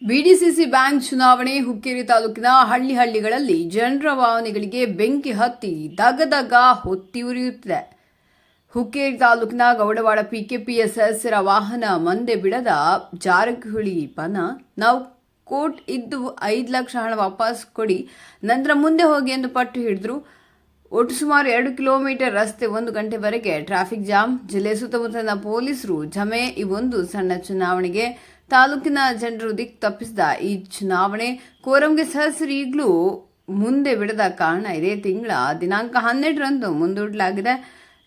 BDCC bank ಚುನಾವಣೆ ಹುಕ್ಕೇರಿ ತಾಲೂಕಿನ ಹಳ್ಳಿಗಳಲ್ಲಿ ಜನರ ವಾಹನಗಳಿಗೆ ಬೆಂಕಿ ಹತ್ತಿ ದಗದಗ ಹೊತ್ತಿ ಉರಿಯುತ್ತಿದೆ. ಹುಕ್ಕೇರಿ ತಾಲೂಕಿನ ಗೌಡವಾಡ ಪಿಕೆಪಿಯ ಸದಸ್ಯರ ವಾಹನ ಮುಂದೆ ಬಿಡದ ಜಾರಕಿಹೊಳಿ ಪನ ನಾವು ಕೋರ್ಟ್ ಇದ್ದು 5 ಲಕ್ಷ ಹಣ ವಾಪಸ್ ಕೊಡಿ, ನಂತರ ಮುಂದೆ ಹೋಗಿ ಎಂದು ಪಟ್ಟು ಹಿಡಿದ್ರು. ಒಟ್ಟು ಸುಮಾರು 2 ಕಿಲೋಮೀಟರ್ ರಸ್ತೆ 1 ಗಂಟೆವರೆಗೆ ಟ್ರಾಫಿಕ್ ಜಾಮ್. ಜಿಲ್ಲೆ ಸುತ್ತಮುತ್ತಲಿನ ಪೊಲೀಸರು ಜಮೆ. ಈ ಒಂದು ಸಣ್ಣ ಚುನಾವಣೆಗೆ ತಾಲೂಕಿನ ಜನರು ದಿಕ್ಕು ತಪ್ಪಿಸಿದ ಈ ಚುನಾವಣೆ ಕೋರಂಗೆ ಸದಸ್ಯರು ಈಗಲೂ ಮುಂದೆ ಬಿಡದ ಕಾರಣ ಇದೇ ತಿಂಗಳ ದಿನಾಂಕ 12ರಂದು ಮುಂದೂಡಲಾಗಿದೆ.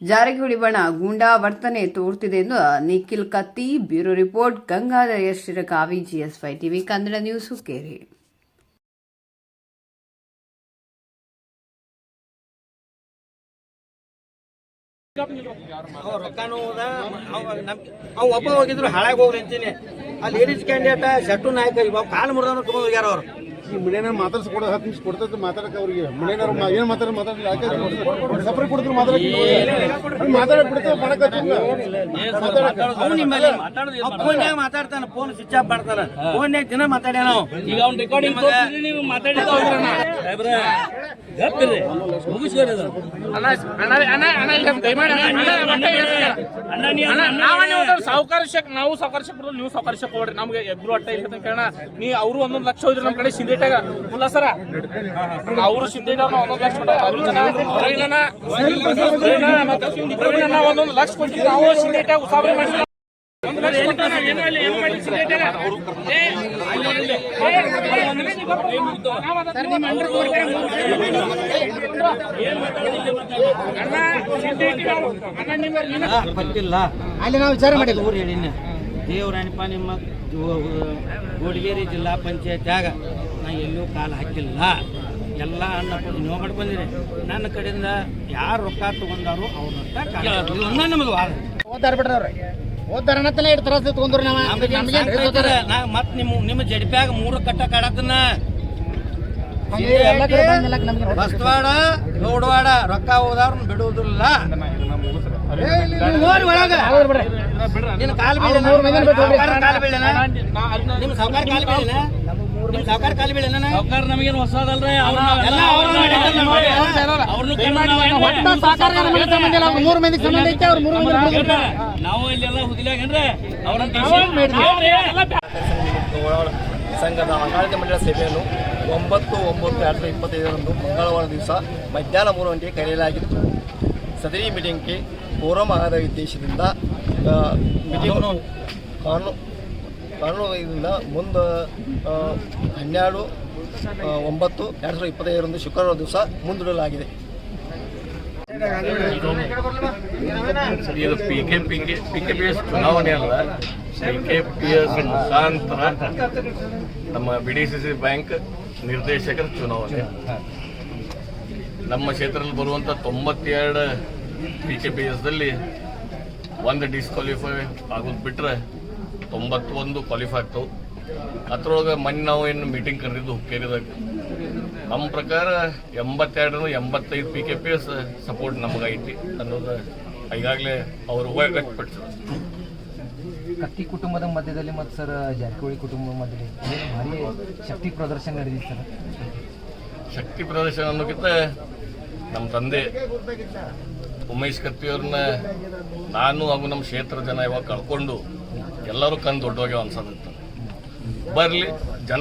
ಜಾರಕಿಹೊಳಿ ಬಣ ಗೂಂಡಾ ವರ್ತನೆ ತೋರ್ತಿದೆ ಎಂದು ನಿಖಿಲ್ ಕತ್ತಿ. ಬ್ಯೂರೋ ರಿಪೋರ್ಟ್ ಗಂಗಾಧರ ಯಶ್ಚಿರಕಾವಿ, GS5 TV Kannada news, Hukkeri. ಒಬ್ಬ ಹೋಗಿದ್ರು ಹಾಳಾಗಿ ಹೋಗ್ರಿ ಅಂತೀನಿ. ಅಲ್ಲಿ ಲೇಡೀಸ್ ಕ್ಯಾಂಡಿಡೇಟ್ ಶೆಟ್ಟು ನಾಯಕ ಇವಾಗ ಕಾಲು ಮುರಿದವ್ರು ತಗೊಂಡು ಹೋಗ್ಯಾರ ಅವ್ರು. ಈ ಮನೇನ ಮಾತಾಡ್ಸಿ ಕೊಡೋ 10 ನಿಮಿಷ ಕೊಡ್ತೈತೆ ಮಾತಾಡಕ್ಕೆ ಅವ್ರಿಗೆ. ಮನೇನಾರು ಏನು ಮಾತಾಡಲಿ ಯಾಕೆ ಸಪ್ರೇಟ್ ಕೊಡಿದ್ರು ಮಾತಾಡಕ್ಕೆ ಬಿಡ್ತೇವೆ ಫೋನ್ಯಾಗ ಮಾತಾಡ್ತಾನೆ, ಫೋನ್ ಸ್ವಿಚ್ ಆಫ್ ಮಾಡ್ತಾನ. ಫೋನ್ಯಾಗ ದಿನ ಮಾತಾಡ್ಯಾನ ನಾವು. ಈಗ ಅವ್ನ ರೆಕಾರ್ಡಿಂಗ್ ನೀವು ನಾವು ಸಾವಕಾರಶಕ್ ನೀವು ಸಾವಕಾರಶಕ್ ಹೋಗ್ರಿ. ನಮ್ಗೆ ಎಬ್ರು ಅಟ್ಟ ಇಲ್ಲ ಕಾರಣ ನೀ ಅವರು 1 ಲಕ್ಷ ಹೋದ್ರಿ. ನಮ್ಮ ಕಡೆ ಸಿಂಧೇಟಾಗ ಇಲ್ಲ ಸರ, ಅವರು ಸಿಂಧೇಟಾಗ 1 ಲಕ್ಷ 1 ಲಕ್ಷ ಕೊಟ್ಟಿದ್ರು. ನಾವು ಸಿಂಧೇಟಾಗ ಉಸಾಬರಿ ಮಾಡಿದ್ವಿ. ಗೊತ್ತಿಲ್ಲ, ಅಲ್ಲಿ ನಾವು ವಿಚಾರ ಮಾಡಿದ್ವಿ. ಊರು ಹೇಳಿನ ದೇವರಾಣಿಪ ನಿಮ್ಮ ಗೋಡಿಗೇರಿ ಜಿಲ್ಲಾ ಪಂಚಾಯತ್ಯಾಗ ನಾ ಎಲ್ಲೂ ಕಾಲು ಹಾಕಿಲ್ಲ. ಎಲ್ಲ ಅನ್ನಪೂರ್ಣ ನೀವು ಮಾಡಿ ಬಂದಿರಿ. ನನ್ನ ಕಡೆಯಿಂದ ಯಾರು ರೊಕ್ಕ ತಗೊಂಡಾರು ಅವ್ರನ್ನ ನಮಗೆ ವಾದ ಓದಾರ ಬಿಡ್ರವ್ರೆ. ಓದಾರ ಅನ್ನತ್ತಲ್ಲ ಇಟ್ಟು ತ್ರಾಸ ತಗೊಂಡ್ರು. ಮತ್ತೆ ನಿಮ್ಮ ಜಡಿಪ್ಯಾಗ 3 ಕಟ್ಟ ಕಾಡತನ ಬಸ್ತವಾಡ ಗೌಡವಾಡ ರೊಕ್ಕ ಹೋದವ್ರನ್ನ ಬಿಡುವುದಿಲ್ಲ. ನಿನ್ನ ಕಾಲು ಬೀಳ ಕಾಲು ಬೀಳನ ನಿಮ್ಮ ಸಾವುಕಾರ ಕಾಲು ಬೀಳನ ನಿಮ್ಮ ಸಾವುಕಾರ ಕಾಲು ಬೀಳನ ಸಾವುಕಾರ ನಮಗೇನು ಹೊಸದಲ್ರಿ. ನಾವು ಇಲ್ಲೆಲ್ಲ ಹುದಿಲಾಗೇನ್ರಿ ಸಂಘದ ಆಡಳಿತ ಮಂಡಳಿ ಸಭೆಯನ್ನು 9/9/2025 ಮಂಗಳವಾರ ದಿವಸ ಮಧ್ಯಾಹ್ನ 3 ಗಂಟೆಗೆ ಕರೆಯಲಾಗಿತ್ತು. ಸದರಿ ಮೀಟಿಂಗ್ಗೆ ಕೋರಂ ಆಗದ ಉದ್ದೇಶದಿಂದ ಕಾನೂನಿಂದ ಮುಂದೆ 12/9/2025 ಶುಕ್ರವಾರ ದಿವಸ ಮುಂದೂಡಲಾಗಿದೆ. ಇದು PKPS ಚುನಾವಣೆ ಅಲ್ಲ, PKPS ಮುಖಾಂತರ ನಮ್ಮ BDCC ಬ್ಯಾಂಕ್ ನಿರ್ದೇಶಕರ ಚುನಾವಣೆ. ನಮ್ಮ ಕ್ಷೇತ್ರದಲ್ಲಿ ಬರುವಂಥ 92 PKPSದಲ್ಲಿ 1 ಡಿಸ್ಕ್ವಾಲಿಫೈ ಆಗೋದು ಬಿಟ್ಟರೆ 91 ಕ್ವಾಲಿಫೈ ಆಗ್ತವೆ. ಅದರೊಳಗೆ ಮೊನ್ನೆ ನಾವು ಏನು ಮೀಟಿಂಗ್ ಕರೆದಿದ್ದು ಹುಕ್ಕೇರಿದಾಗ ನಮ್ಮ ಪ್ರಕಾರ 82-85 PKPS ಸಪೋರ್ಟ್ ನಮಗೈತಿ ಅನ್ನೋದು ಈಗಾಗಲೇ ಅವರು ವ್ಯಕ್ತಪಡಿಸಿದ್ರು. ಕತ್ತಿ ಕುಟುಂಬದ ಮಧ್ಯದಲ್ಲಿ ಮತ್ತು ಸರ್ ಜಾರಕಿಹೊಳಿ ಕುಟುಂಬದ ಮಧ್ಯದಲ್ಲಿ ಭಾರಿ ಶಕ್ತಿ ಪ್ರದರ್ಶನ ನಡೆದಿತ್ತು ಸರ್. ಶಕ್ತಿ ಪ್ರದರ್ಶನ ಅನ್ನೋಕ್ಕಿಂತ ನಮ್ಮ ತಂದೆ ಉಮೇಶ್ ಕತ್ತಿಯವ್ರನ್ನ ನಾನು ಹಾಗೂ ನಮ್ಮ ಕ್ಷೇತ್ರ ಜನ ಇವಾಗ ಕಳ್ಕೊಂಡು ಎಲ್ಲರೂ ಕಂಡು ದೊಡ್ಡವಾಗಿ ಅನ್ಸೋದಿತ್ತು. ಬರಲಿ ಜನ